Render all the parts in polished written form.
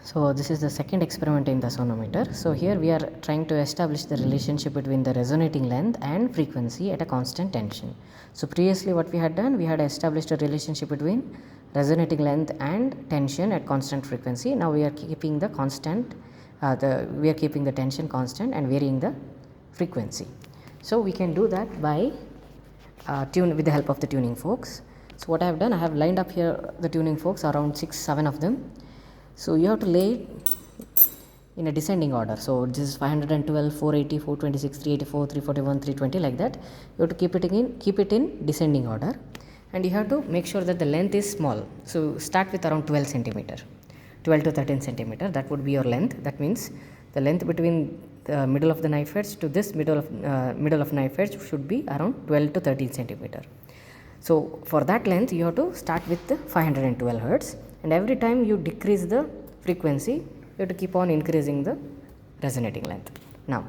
So this is the second experiment in the sonometer. So here we are trying to establish the relationship between the resonating length and frequency at a constant tension. So previously what we had done, we had established a relationship between resonating length and tension at constant frequency. Now we are keeping the constant, we are keeping the tension constant and varying the frequency. So we can do that by tune with the help of the tuning forks. So what I have done, I have lined up here the tuning forks, around 6-7 of them. So you have to lay it in a descending order. So this is 512, 480, 426, 384, 341, 320, like that. You have to keep it in descending order, and you have to make sure that the length is small. So start with around 12 centimeter, 12 to 13 centimeter. That would be your length. That means the length between the middle of the knife edge to this middle of knife edge should be around 12 to 13 centimeter. So for that length you have to start with the 512 hertz, and every time you decrease the frequency you have to keep on increasing the resonating length. Now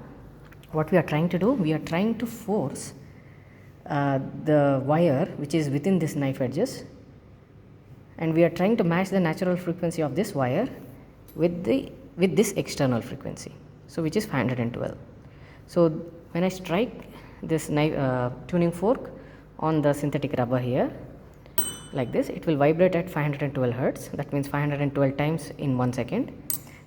what we are trying to do, we are trying to force the wire which is within this knife edges, and we are trying to match the natural frequency of this wire with this external frequency, so which is 512. So when I strike this tuning fork on the synthetic rubber here like this, it will vibrate at 512 hertz. That means 512 times in 1 second.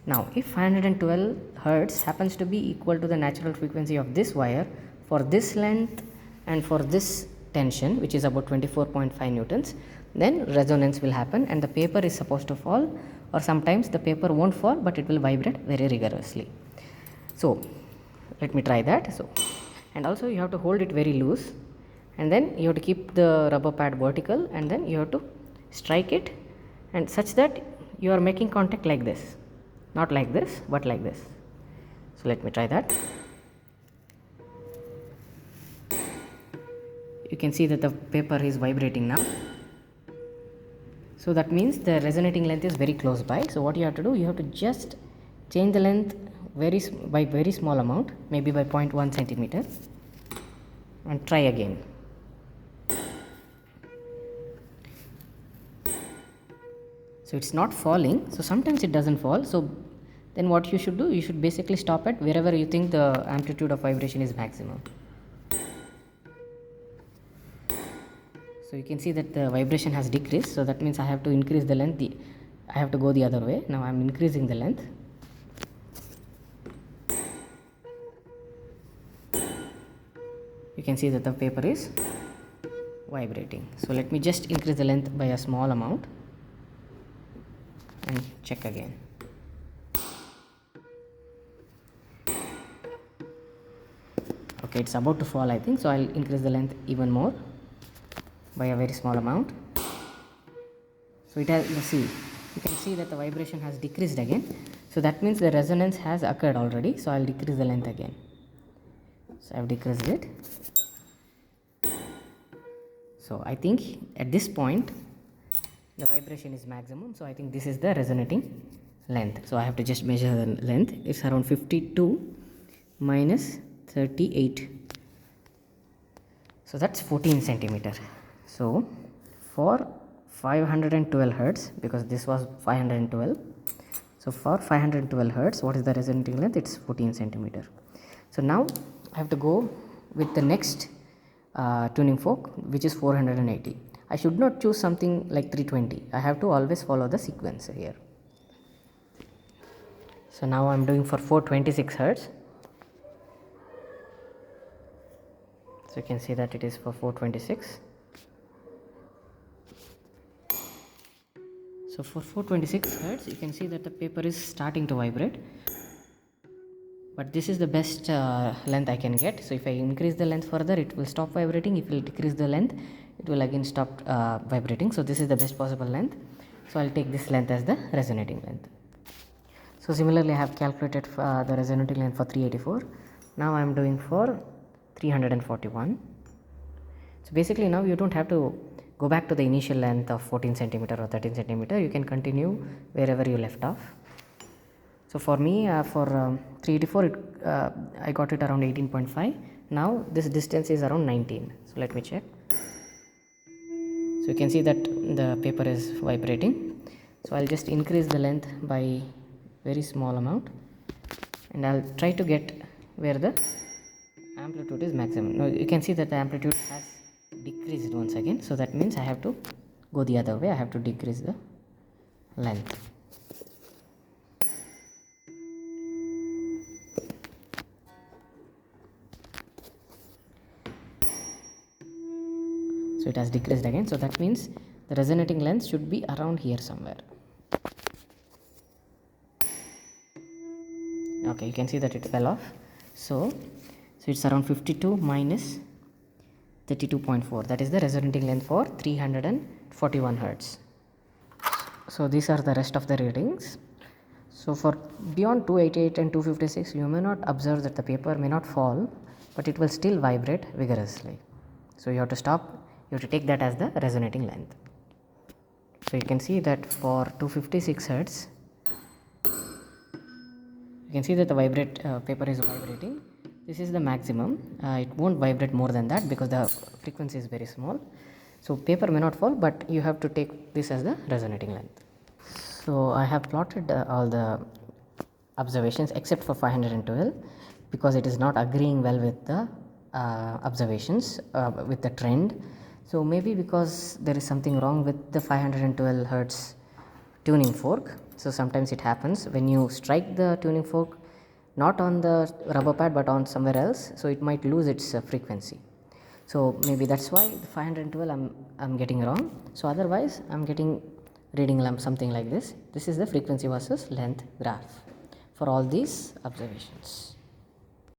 Now if 512 hertz happens to be equal to the natural frequency of this wire for this length and for this tension, which is about 24.5 newtons, then resonance will happen and the paper is supposed to fall, or sometimes the paper won't fall but it will vibrate very rigorously. So let me try that. So, and also you have to hold it very loose, and then you have to keep the rubber pad vertical, and then you have to strike it, and such that you are making contact like this, not like this but like this. So let me try that. You can see that the paper is vibrating now. So that means the resonating length is very close by. So what you have to do, you have to just change the length by very small amount, maybe by 0.1 centimeter, and try again. So it's not falling, so sometimes it doesn't fall. So then what you should do, you should basically stop at wherever you think the amplitude of vibration is maximum. So you can see that the vibration has decreased, so that means I have to increase the length. I have to go the other way. Now I am increasing the length. You can see that the paper is vibrating. So let me just increase the length by a small amount and check again. Okay, it's about to fall, I think, so I'll increase the length even more by a very small amount. So it has, you can see that the vibration has decreased again, so that means the resonance has occurred already. So I'll decrease the length again. So I've decreased it. So I think at this point the vibration is maximum, so I think this is the resonating length. So I have to just measure the length. It's around 52 minus 38, so that's 14 centimeter. So for 512 hertz, because this was 512, so for 512 hertz, what is the resonating length? It's 14 centimeter. So now I have to go with the next tuning fork, which is 480. I should not choose something like 320. I have to always follow the sequence here. So now I am doing for 426 hertz. So you can see that it is for 426. So for 426 hertz, you can see that the paper is starting to vibrate, but this is the best length I can get. So if I increase the length further, it will stop vibrating. If I decrease the length, it will again stop vibrating. So this is the best possible length. So I'll take this length as the resonating length. So similarly, I have calculated the resonating length for 384. Now I am doing for 341. So basically now you don't have to go back to the initial length of 14 centimeter or 13 centimeter. You can continue wherever you left off. So for me, for 384, I got it around 18.5. Now this distance is around 19. So let me check. So you can see that the paper is vibrating. So I'll just increase the length by very small amount, and I'll try to get where the amplitude is maximum. Now you can see that the amplitude has decreased once again, so that means I have to go the other way. I have to decrease the length. So it has decreased again, so that means the resonating length should be around here somewhere. Okay, you can see that it fell off. So it's around 52 minus 32.4, that is the resonating length for 341 hertz. So these are the rest of the readings. So for beyond 288 and 256, you may not observe that the paper may not fall, but it will still vibrate vigorously. So you have to stop, you have to take that as the resonating length. So you can see that for 256 hertz, you can see that the paper is vibrating. This is the maximum. It won't vibrate more than that because the frequency is very small. So paper may not fall, but you have to take this as the resonating length. So I have plotted all the observations except for 512 because it is not agreeing well with the observations with the trend. So maybe because there is something wrong with the 512 hertz tuning fork. So sometimes it happens when you strike the tuning fork not on the rubber pad but on somewhere else, so it might lose its frequency. So maybe that's why the 512 I'm getting wrong. So otherwise I'm getting reading something like this. This is the frequency versus length graph for all these observations.